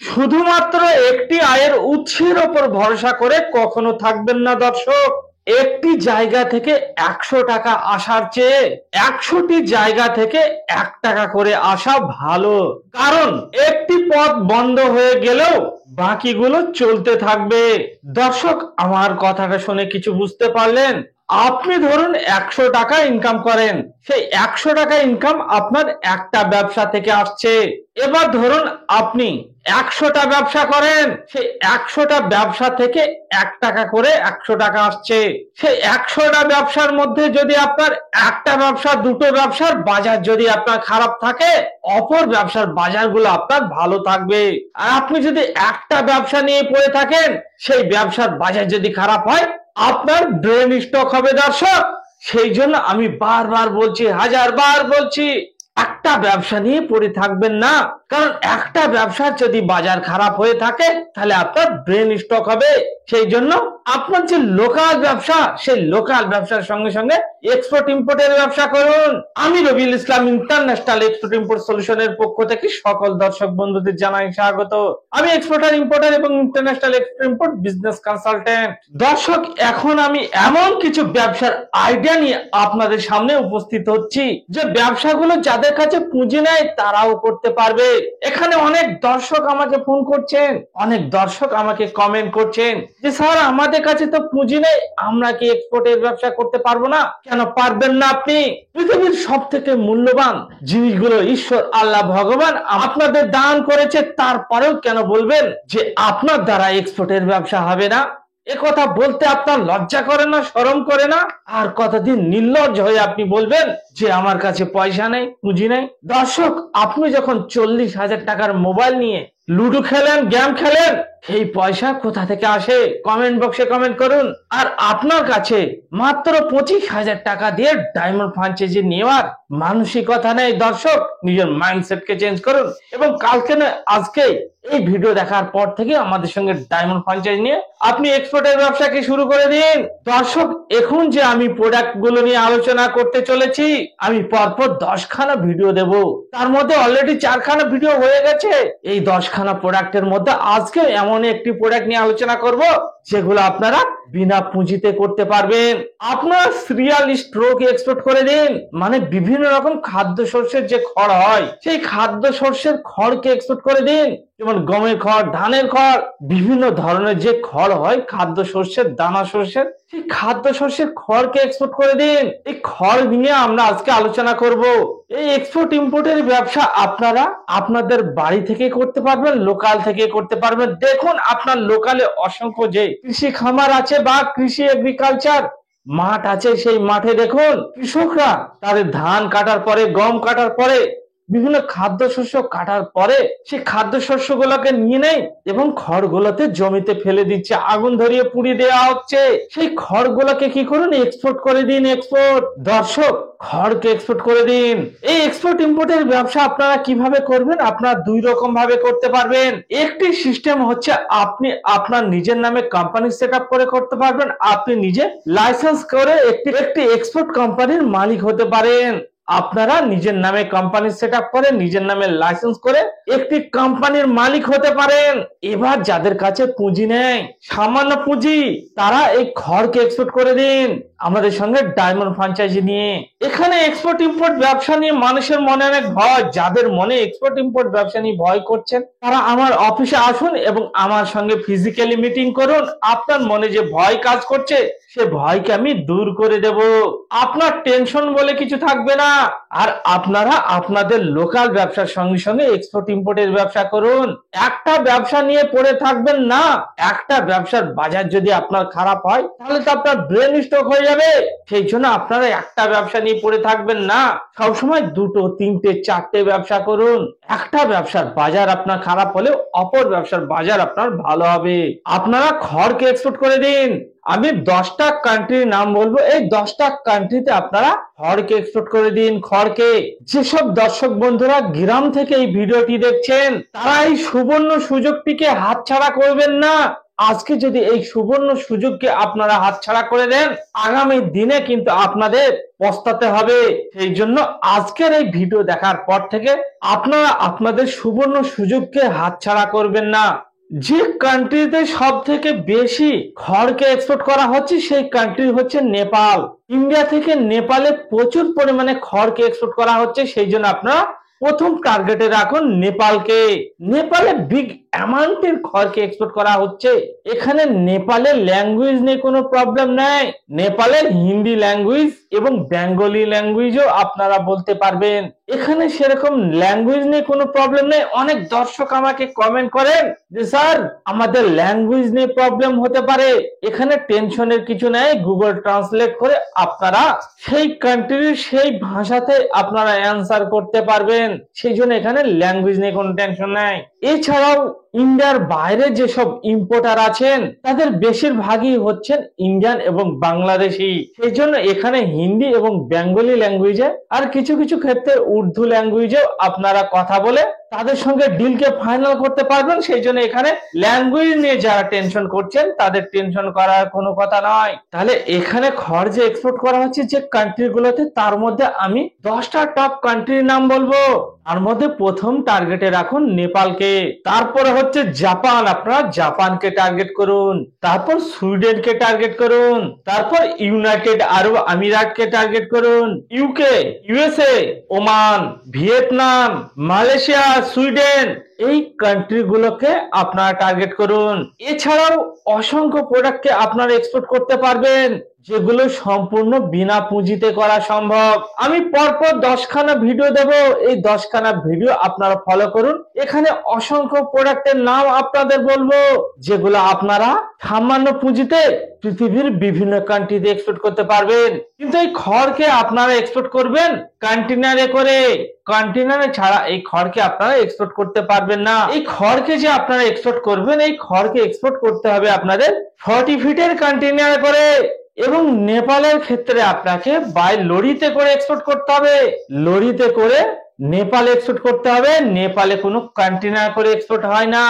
শুধুমাত্র একটি আয়ের উৎসের ওপর ভরসা করে কখনো থাকবেন না দর্শক। একটি জায়গা থেকে 100 টাকা আসার চেয়ে 100টি জায়গা থেকে 1 টাকা করে আসা ভালো। কারণ একটি পথ বন্ধ হয়ে গেলেও বাকিগুলো চলতে থাকবে। দর্শক, আমার কথাটা শুনে কিছু বুঝতে পারলেন? আপনি ধরুন 100 টাকা ইনকাম করেন, সেই 100 টাকা ইনকাম আপনার একটা ব্যবসা থেকে আসছে। এবার ধরুন আপনি 100টা ব্যবসা করেন, সেই 100টা ব্যবসা থেকে 1 টাকা করে 100 টাকা আসছে। সেই 100টা ব্যবসার মধ্যে যদি আপনার একটা ব্যবসা, দুটো ব্যবসার বাজার যদি আপনার খারাপ থাকে, অপর ব্যবসার বাজারগুলো আপনার ভালো থাকবে। আর আপনি যদি একটা ব্যবসা নিয়ে পড়ে থাকেন, সেই ব্যবসার বাজার যদি খারাপ হয়, আপনার ব্রেন স্ট্রোক হবে দর্শক। সেই জন্য আমি বারবার বলছি, হাজারবার বলছি, একটা ব্যবসা নিয়ে পড়ে থাকবেন না। কারণ একটা ব্যবসার যদি বাজার খারাপ হয়ে থাকে, তাহলে আপনার ব্রেন স্ট্রোক হবে। সেই জন্য আপনার যে লোকাল ব্যবসা, সেই লোকাল ব্যবসার সঙ্গে সঙ্গে এক্সপোর্ট ইম্পোর্টের ব্যবসা করুন। আমি Rabiul Islam international export import সলিউশনের পক্ষ থেকে সকল দর্শক বন্ধুদের জানাই স্বাগত। আমি এক্সপোর্টার, ইম্পোর্টার এবং international export import business consultant. দর্শক, এখন আমি এমন কিছু ব্যবসার আইডিয়া নিয়ে আপনাদের সামনে উপস্থিত হচ্ছি, যে ব্যবসাগুলো যাদের কাছে পুঁজি নেই তারাও করতে পারবে। এখানে অনেক দর্শক আমাকে ফোন করছেন, অনেক দর্শক আমাকে কমেন্ট করছেন যে স্যার, আমাদের কাছে তো পুঁজি নেই, আমরা কি এক্সপোর্টের ব্যবসা করতে পারবো না? কেন পারবেন না? আপনি পৃথিবীর সব থেকে মূল্যবান জিনিসগুলো ঈশ্বর আল্লাহ ভগবান আপনাদের দান করেছে, তারপরেও কেন বলবেন যে আপনার দ্বারা এক্সপোর্টের ব্যবসা হবে না? একথা বলতে আপনার লজ্জা করে না, শরম করে না? আর কতদিন নির্লজ্জ হয়ে আপনি বলবেন যে আমার কাছে পয়সা নেই, পুঁজি নেই? দর্শক, আপনি যখন 40,000 টাকার মোবাইল নিয়ে লুডো খেলেন, গেম খেলেন, এই পয়সা কোথা থেকে আসে? কমেন্ট বক্সে কমেন্ট করুন। আর আপনার কাছে মাত্র 25,000 টাকা দিয়ে ডায়মন্ড ফ্র্যাঞ্চাইজি নেওয়ার মানসিকতা নেই দর্শক। নিজের মাইন্ডসেটকে চেঞ্জ করুন এবং কালকে নয় আজকে এই ভিডিও দেখার পর থেকে আমাদের সঙ্গে ডায়মন্ড ফ্র্যাঞ্চাইজি নিয়ে আপনি এক্সপোর্টের ব্যবসাকে শুরু করে দিন। দর্শক, এখন যে আমি প্রোডাক্ট গুলো নিয়ে আলোচনা করতে চলেছি, আমি পরপর 10খানা ভিডিও দেব। তার মধ্যে অলরেডি 4খানা ভিডিও হয়ে গেছে। এই 10খানা প্রোডাক্টের মধ্যে আজকে এমন একটি প্রোডাক্ট নিয়ে আলোচনা করব, যেগুলো আপনারা বিনা পুঁজিতে করতে পারবেন। আপনার সিরিয়াল স্ট্রোক এক্সপোর্ট করে দিন, মানে বিভিন্ন রকম খাদ্য শস্যের যে খড় হয়, সেই খাদ্য শস্যের খড়কে এক্সপোর্ট করে দিন। যেমন গমের খড়, ধানের খড়, বিভিন্ন ধরনের যে খড় হয় খাদ্য শস্যের, দানা শস্যের, সেই খাদ্য শস্যের খড়কে এক্সপোর্ট করে দিন। এই খড় নিয়ে আমরা আজকে আলোচনা করব। এই এক্সপোর্ট ইম্পোর্টের ব্যবসা আপনারা আপনাদের বাড়ি থেকে করতে পারবেন, লোকাল থেকে করতে পারবেন। দেখুন, আপনার লোকালে অসংখ্য যে কৃষি খামার আছে বা কৃষি এগ্রিকালচার মাঠ আছে, সেই মাঠে দেখুন কৃষকরা তাদের ধান কাটার পরে, গম কাটার পরে, বিভিন্ন খাদ্য শস্য কাটার পরে সেই খাদ্য শস্যগুলোকে নিয়ে নেয় এবং খড়গুলোতে জমিতে ফেলে দিচ্ছে, আগুন ধরিয়ে পুড়িয়ে দেওয়া হচ্ছে। সেই খড়গুলোকে কি করুন? এক্সপোর্ট করে দিন। এক্সপোর্ট। দর্শক, খড়কে এক্সপোর্ট করে দিন। এই এক্সপোর্ট ইম্পোর্টের ব্যবসা আপনারা কিভাবে করবেন? আপনারা দুই রকম ভাবে করতে পারবেন। একটি সিস্টেম হচ্ছে আপনি আপনার নিজের নামে কোম্পানি সেট আপ করে করতে পারবেন। আপনি নিজে লাইসেন্স করে একটি এক্সপোর্ট কোম্পানির মালিক হতে পারেন। আপনারা নিজের নামে কোম্পানি সেট আপ করে, নিজের নামে লাইসেন্স করে একটি কোম্পানির মালিক হতে পারেন। এবার যাদের কাছে পুঁজি নেই, সামান্য পুঁজি, তারা এই খড়কে এক্সপোর্ট করে দিন আমাদের সঙ্গে ডায়মন্ড ফ্র্যাঞ্চাইজি নিয়ে। এখানে এক্সপোর্ট ইম্পোর্ট ব্যবসা নিয়ে মানুষের মনে অনেক ভয়। যাদের মনে এক্সপোর্ট ইম্পোর্ট ব্যবসা নিয়ে ভয় করছেন, তারা আমার অফিসে আসুন এবং আমার সঙ্গে ফিজিক্যালি মিটিং করুন। আপনার মনে যে ভয় কাজ করছে, সে ভয়কে আমি দূর করে দেব। আপনার টেনশন বলে কিছু থাকবে না। আর আপনারা আপনাদের লোকাল ব্যবসার সঙ্গে সঙ্গে এক্সপোর্ট ইম্পোর্টের ব্যবসা করুন। একটা ব্যবসা নিয়ে পড়ে থাকবেন না। একটা ব্যবসার বাজার যদি আপনার খারাপ হয়, তাহলে তো আপনার ব্রেন স্ট্রোক হয়ে যাবে। সেই জন্য আপনারা একটা ব্যবসা নিয়ে পড়ে থাকবেন না, সবসময় দুটো, তিনটে, চারটে ব্যবসা করুন। একটা ব্যবসার বাজার আপনার খারাপ হলে অপর ব্যবসার বাজার আপনার ভালো হবে। আপনারা খড়কে এক্সপোর্ট করে দিন। আমি 10টা কান্ট্রির নাম বলবো, এই 10টা কান্ট্রিতে আপনারা খড়কে এক্সপোর্ট করে দিন। খড়কে। যেসব দর্শক বন্ধুরা গ্রাম থেকে এই ভিডিওটি দেখছেন, তারা এই সুবর্ণ সুযোগটিকে হাতছাড়া করবেন না। আজকে যদি এই সুবর্ণ সুযোগকে আপনারা হাতছাড়া করে দেন, আগামী দিনে কিন্তু আপনাদের পস্তাতে হবে। সেই জন্য আজকের এই ভিডিও দেখার পর থেকে আপনারা আপনাদের সুবর্ণ সুযোগকে হাতছাড়া করবেন না। যে কান্ট্রিতে সব থেকে বেশি খড়কে এক্সপোর্ট করা হচ্ছে সেই কান্ট্রি হচ্ছে নেপাল। ইন্ডিয়া থেকে নেপালে প্রচুর পরিমাণে খড়কে এক্সপোর্ট করা হচ্ছে, সেই জন্য আপনারা প্রথম টার্গেটে রাখুন নেপালকে। নেপালে বিগ অ্যামাউন্টের খড়কে এক্সপোর্ট করা হচ্ছে। এখানে নেপালের ল্যাঙ্গুয়েজ নিয়ে কোনো প্রবলেম নাই। নেপালের হিন্দি ল্যাঙ্গুয়েজ এবং বেঙ্গলি ল্যাঙ্গুয়েজও আপনারা বলতে পারবেন। এখানে সেরকম ল্যাঙ্গুয়েজ নিয়ে কোনো প্রবলেম নেই। অনেক দর্শক আমাকে কমেন্ট করেন যে স্যার আমাদের ল্যাঙ্গুয়েজ নিয়ে প্রবলেম হতে পারে। এখানে টেনশনের কিছু নাই, গুগল ট্রান্সলেট করে আপনারা সেই কান্ট্রির সেই ভাষাতে আপনারা অ্যান্সার করতে পারবেন। সেই জন্য এখানে ল্যাঙ্গুয়েজ নিয়ে কোনো টেনশন নাই। এছাড়াও ইন্ডিয়ার বাইরে যেসব ইম্পোর্টার আছেন তাদের বেশিরভাগই হচ্ছেন ইন্ডিয়ান এবং বাংলাদেশি। সেই জন্য এখানে হিন্দি এবং বেঙ্গলি ল্যাঙ্গুয়েজে আর কিছু কিছু ক্ষেত্রে উর্দু ল্যাঙ্গুয়েজেও আপনারা কথা বলে তাদের সঙ্গে ডিলকে ফাইনাল করতে পারবেন। সেই জন্য এখানে ল্যাঙ্গুয়েজ নিয়ে যারা টেনশন করছেন তাদের টেনশন করার কোনো কথা নয়। তাহলে এখানে খড় যে এক্সপোর্ট করা হচ্ছে যে কান্ট্রি গুলোতে, তার মধ্যে আমি 10টা টপ কান্ট্রির নাম বলবো। তার মধ্যে প্রথম টার্গেটে রাখুন নেপালকে, তারপরে হচ্ছে জাপান, আপনারা জাপানকে টার্গেট করুন, তারপর সুইডেনকে টার্গেট করুন, তারপর ইউনাইটেড আরব আমিরাতকে টার্গেট করুন, UK, USA, Oman, Vietnam, Malaysia, Sweden, এই কান্ট্রি গুলোকে আপনারা টার্গেট করুন। এছাড়াও অসংখ্য প্রোডাক্টকে আপনারা এক্সপোর্ট করতে পারবেন যেগুলো সম্পূর্ণ বিনা পুঁজিতে করা সম্ভব। আমি পরপর 10খানা ভিডিও দেব, এই 10খানা ভিডিও আপনারা ফলো করুন। এখানে অসংখ্য প্রোডাক্টের নাম আপনাদের বলবো যেগুলো আপনারা সামান্য পুঁজিতে পৃথিবীর বিভিন্ন কান্ট্রিতে এক্সপোর্ট করতে পারবেন। কিন্তু এই খড়কে আপনারা এক্সপোর্ট করবেন কন্টেনারে করে। কন্টেনারে ছাড়া এই খড়কে আপনারা এক্সপোর্ট করতে পারবেন না। এই খড়কে যে আপনারা এক্সপোর্ট করবেন, এই খড়কে এক্সপোর্ট করতে হবে আপনাদের 40 ফিটের কন্টেনারে করে। এবং নেপালের ক্ষেত্রে আপনাকে বাই লরিতে করে এক্সপোর্ট করতে হবে। লরিতে করে নেপালে এক্সপোর্ট করতে হবে। নেপালে কোনো কন্টেনার করে এক্সপোর্ট হয় না।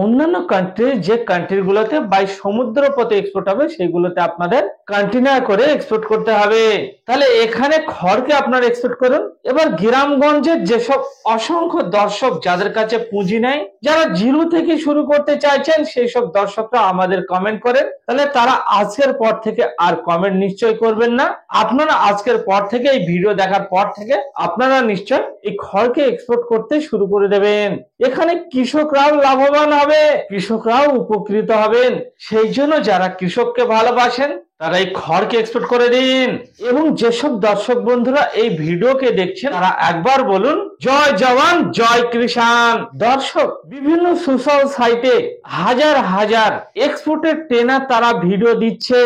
অন্যান্য কান্ট্রি যে কান্ট্রি গুলোতে বাই সমুদ্র পথে এক্সপোর্ট হবে সেগুলোতে আপনাদের কন্টেনার করে এক্সপোর্ট করতে হবে। তাহলে এখানে খড়কে আপনারা এক্সপোর্ট করুন। এবার গ্রামগঞ্জের যেসব অসংখ্য দর্শক যাদের কাছে পুঁজি নেই, যারা জিরো থেকে শুরু করতে চাইছেন, সেই সব দর্শকরা আমাদের কমেন্ট করেন। তাহলে তারা আজকের পর থেকে আর কমেন্ট নিশ্চয় করবেন না। আপনারা আজকের পর থেকে এই ভিডিও দেখার পর থেকে আপনারা নিশ্চয় এই খড়কে এক্সপোর্ট করতে শুরু করে দেবেন। এখানে কৃষকরাও লাভবান হবে, কৃষকরাও উপকৃত হবেন। সেই জন্য যারা কৃষককে ভালোবাসেন তারা এই খড়কে এক্সপোর্ট করে দিন। এবং যেসব দর্শক বন্ধুরা এই ভিডিওকে দেখছেন তারা একবার বলুন জয় জওয়ান জয় কিষান। দর্শক, বিভিন্ন সোশ্যাল সাইটে হাজার হাজার এক্সপোর্টের ট্রেনার তারা ভিডিও দিচ্ছে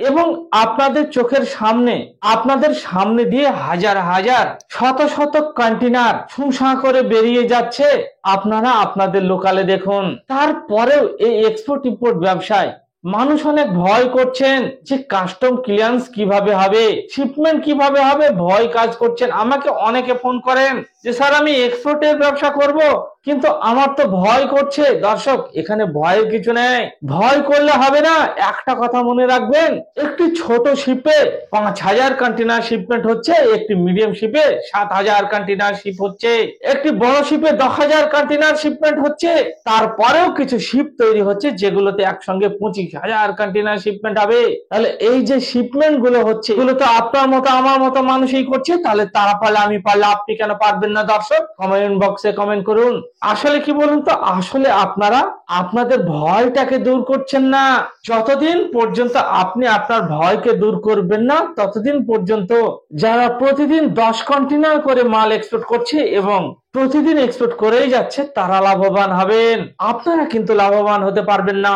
এবং আপনাদের চোখের সামনে, আপনাদের সামনে দিয়ে হাজার হাজার শত শত কন্টেনার ছুঁসা করে বেরিয়ে যাচ্ছে। আপনারা আপনাদের লোকালে দেখুন। তারপরেও এই এক্সপোর্ট ইম্পোর্ট ব্যবসায় মানুষ অনেক ভয় করছেন যে কাস্টম ক্লিয়ারেন্স কিভাবে হবে, শিপমেন্ট কিভাবে হবে, ভয় কাজ করছেন। আমাকে অনেকে ফোন করেন যে স্যার আমি এক্সপোর্টের ব্যবসা করব, কিন্তু আমার তো ভয় করছে। দর্শক, এখানে ভয়ের কিছু নেই, ভয় করলে হবে না। একটা কথা মনে রাখবেন, একটি ছোট শিপে 5000 কন্টেনার শিপমেন্ট হচ্ছে, একটি মিডিয়াম শিপে 7000 কন্টেনার শিপ হচ্ছে, একটি বড় শিপে 10,000 কন্টেনার শিপমেন্ট হচ্ছে। তারপরেও কিছু শিপ তৈরি হচ্ছে যেগুলোতে একসঙ্গে 25,000 কন্টেনার শিপমেন্ট হবে। তাহলে এই যে শিপমেন্ট গুলো হচ্ছে, এগুলো তো আপনার মতো আমার মতো মানুষই করছে। তাহলে তারা পারলে আমি পারলে আপনি কেন পারবেন না? দর্শক, কমেন্ট বক্সে কমেন্ট করুন। আসলে কি বলুন তো, আসলে আপনারা আপনাদের ভয়টাকে দূর করছেন না। যতদিন পর্যন্ত আপনি আপনার ভয়কে দূর করবেন না, ততদিন পর্যন্ত যারা প্রতিদিন 10 কন্টেনার করে মাল এক্সপোর্ট করছে এবং প্রতিদিন এক্সপোর্ট করেই যাচ্ছে, তারা লাভবান হবেন। আপনারা কিন্তু লাভবান হতে পারবেন না।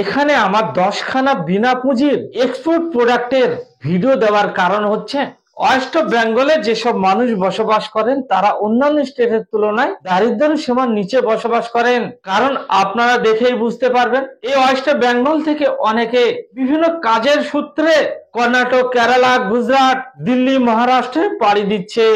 এখানে আমার 10খানা বিনা পুঁজির এক্সপোর্ট প্রোডাক্টের ভিডিও দেওয়ার কারণ হচ্ছে ওয়েস্ট বেঙ্গলে যেসব মানুষ বসবাস করেন তারা অন্যান্য স্টেটের তুলনায় দারিদ্র্য সীমার নিচে বসবাস করেন। কারণ আপনারা দেখেই বুঝতে পারবেন, এই ওয়েস্ট বেঙ্গল থেকে অনেকে বিভিন্ন কাজের সূত্রে কর্ণাটক, কেরালা, গুজরাট, দিল্লি, মহারাষ্ট্রে পাড়ি দিচ্ছে।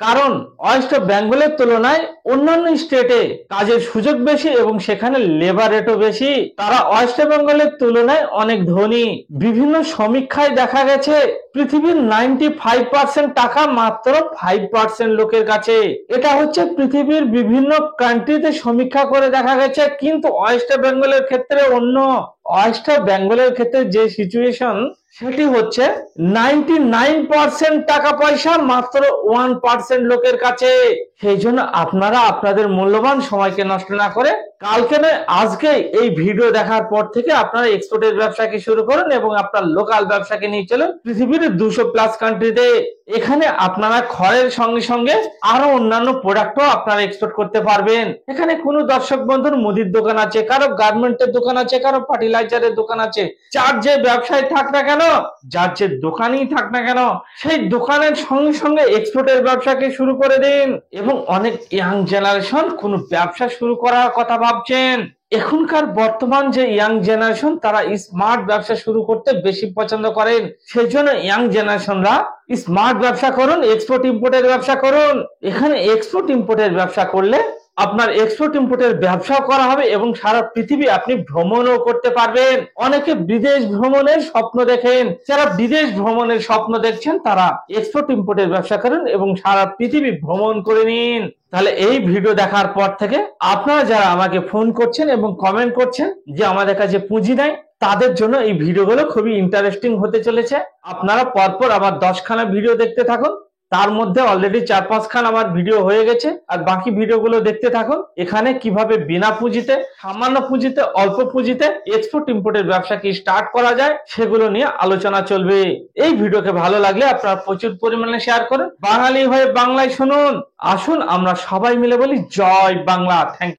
কারণ ওয়েস্ট বেঙ্গলের তুলনায় অন্যান্য স্টেটে কাজের সুযোগ বেশি এবং সেখানে লেবার রেটও বেশি। তারা ওয়েস্ট বেঙ্গলের তুলনায় অনেক ধনী। বিভিন্ন সমীক্ষায় দেখা গেছে পৃথিবীর 95% টাকা মাত্র 5% লোকের কাছে। এটা হচ্ছে পৃথিবীর বিভিন্ন কান্ট্রিতে সমীক্ষা করে দেখা গেছে, কিন্তু ওয়েস্ট বেঙ্গলের ক্ষেত্রে অন্য। ওয়েস্ট বেঙ্গলের ক্ষেত্রে যে সিচুয়েশন সেটি হচ্ছে 99% টাকা পয়সা মাত্র 1% লোকের কাছে। সেই জন্য আপনারা আপনাদের মূল্যবান সময়কে নষ্ট না করে কালকে নয় আজকে এই ভিডিও দেখার পর থেকে আপনারা এক্সপোর্টের ব্যবসাকে শুরু করুন এবং আপনার লোকাল ব্যবসাকে নিয়ে চলুন পৃথিবীর 200+ কান্ট্রিতে। এখানে আপনারা খড়ের সঙ্গে সঙ্গে আরো অন্যান্য প্রোডাক্টও আপনারা এক্সপোর্ট করতে পারবেন। এখানে কোনো দর্শক বন্ধুর মুদির দোকান আছে, কারো গার্মেন্টের দোকান আছে, কারো ফার্টিলাইজারের দোকান আছে, যার যে ব্যবসায় থাক না কেন, যার যে দোকানই থাক না কেন, সেই দোকানের সঙ্গে সঙ্গে এক্সপোর্টের ব্যবসাকে শুরু করে দিন। এবং অনেক ইয়াং জেনারেশন কোনো ব্যবসা শুরু করার কথা ভাবছেন। এখনকার বর্তমান যে ইয়াং জেনারেশন তারা স্মার্ট ব্যবসা শুরু করতে বেশি পছন্দ করেন। সেই জন্য ইয়াং জেনারেশনরা স্মার্ট ব্যবসা করুন, এক্সপোর্ট ইম্পোর্টের ব্যবসা করুন। এখানে এক্সপোর্ট ইম্পোর্টের ব্যবসা করলে আপনার এক্সপোর্ট ইম্পোর্টের ব্যবসাও করা হবে এবং সারা পৃথিবী আপনি ভ্রমণও করতে পারবেন। অনেকে বিদেশ ভ্রমণের স্বপ্ন দেখেন, যারা বিদেশ ভ্রমণের স্বপ্ন দেখছেন তারা এক্সপোর্ট ইম্পোর্টের ব্যবসা করুন এবং সারা পৃথিবী ভ্রমণ করে নিন। তাহলে এই ভিডিও দেখার পর থেকে আপনারা যারা আমাকে ফোন করছেন এবং কমেন্ট করছেন যে আমাদের কাছে পুঁজি নাই, তাদের জন্য এই ভিডিওগুলো খুবই ইন্টারেস্টিং হতে চলেছে। আপনারা পরপর আমার 10খানা ভিডিও দেখতে থাকুন। তার মধ্যে অলরেডি 4-5 খান আমার ভিডিও হয়ে গেছে, আর বাকি ভিডিওগুলো দেখতে থাকুন। এখানে কিভাবে বিনা পুঁজিতে, সামান্য পুঁজিতে, অল্প পুঁজিতে এক্সপোর্ট ইম্পোর্টের ব্যবসা কি স্টার্ট করা যায় সেগুলো নিয়ে আলোচনা চলবে। এই ভিডিওকে ভালো লাগলে আপনারা প্রচুর পরিমাণে শেয়ার করুন। বাঙালি হয়ে বাংলায় শুনুন। আসুন আমরা সবাই মিলে বলি জয় বাংলা। Thank you.